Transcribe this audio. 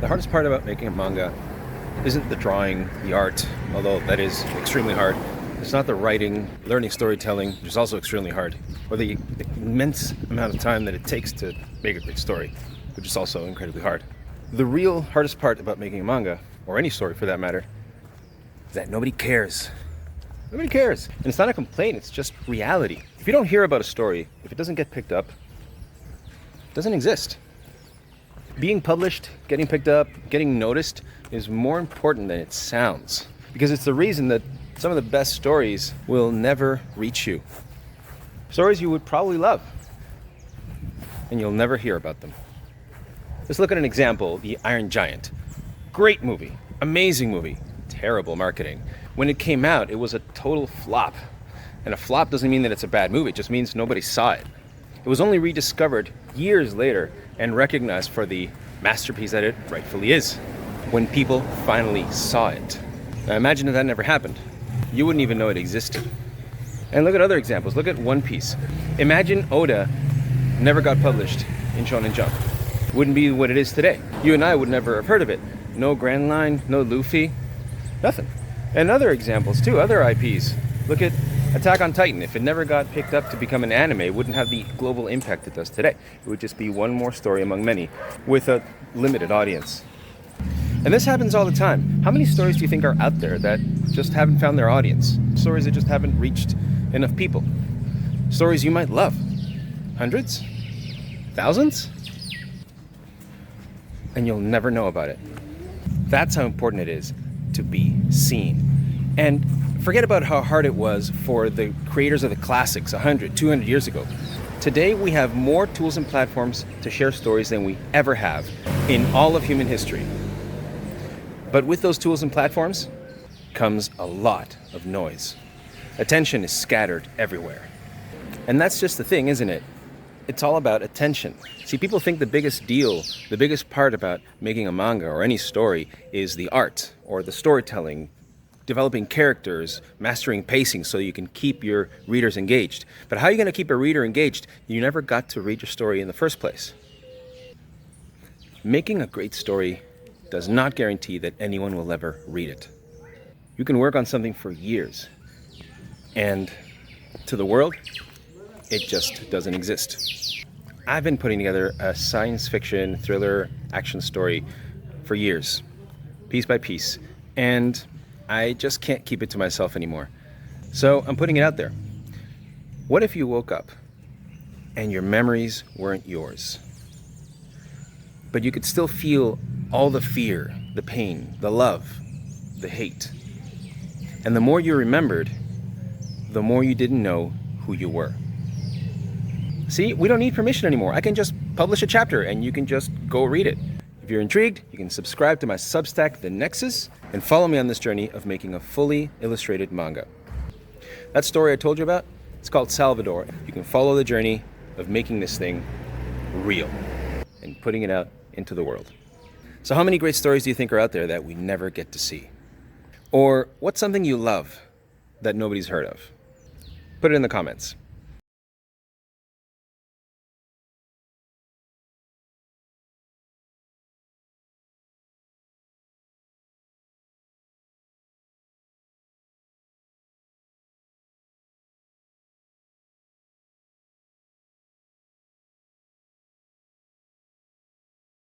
The hardest part about making a manga isn't the drawing, the art, although that is extremely hard. It's not the writing, learning storytelling, which is also extremely hard, or the immense amount of time that it takes to make a great story, which is also incredibly hard. The real hardest part about making a manga, or any story for that matter, is that nobody cares. Nobody cares. And it's not a complaint, it's just reality. If you don't hear about a story, if it doesn't get picked up, it doesn't exist. Being published, getting picked up, getting noticed is more important than it sounds. Because it's the reason that some of the best stories will never reach you. Stories you would probably love, and you'll never hear about them. Let's look at an example, The Iron Giant. Great movie, amazing movie, terrible marketing. When it came out, it was a total flop. And a flop doesn't mean that it's a bad movie, it just means nobody saw it. It was only rediscovered years later and recognized for the masterpiece that it rightfully is, when people finally saw it. Now imagine if that never happened. You wouldn't even know it existed. And look at other examples. Look at One Piece. Imagine Oda never got published in Shonen Jump. It wouldn't be what it is today. You and I would never have heard of it. No Grand Line, no Luffy, nothing. And other examples too, other IPs. Look at Attack on Titan. If it never got picked up to become an anime, it wouldn't have the global impact it does today. It would just be one more story among many with a limited audience. And this happens all the time. How many stories do you think are out there that just haven't found their audience? Stories that just haven't reached enough people? Stories you might love. Hundreds? Thousands? And you'll never know about it. That's how important it is to be seen. And forget about how hard it was for the creators of the classics 100, 200 years ago. Today we have more tools and platforms to share stories than we ever have in all of human history. But with those tools and platforms comes a lot of noise. Attention is scattered everywhere. And that's just the thing, isn't it? It's all about attention. See, people think the biggest deal, the biggest part about making a manga or any story is the art or the storytelling, developing characters, mastering pacing so you can keep your readers engaged. But how are you going to keep a reader engaged? You never got to read your story in the first place. Making a great story does not guarantee that anyone will ever read it. You can work on something for years, and to the world, it just doesn't exist. I've been putting together a science fiction, thriller, action story for years, piece by piece, and I just can't keep it to myself anymore. So I'm putting it out there. What if you woke up and your memories weren't yours, but you could still feel all the fear, the pain, the love, the hate? And the more you remembered, the more you didn't know who you were. See, we don't need permission anymore. I can just publish a chapter and you can just go read it. If you're intrigued, you can subscribe to my Substack, The Nexus, and follow me on this journey of making a fully illustrated manga. That story I told you about, it's called Salvador. You can follow the journey of making this thing real and putting it out into the world. So how many great stories do you think are out there that we never get to see? Or what's something you love that nobody's heard of? Put it in the comments.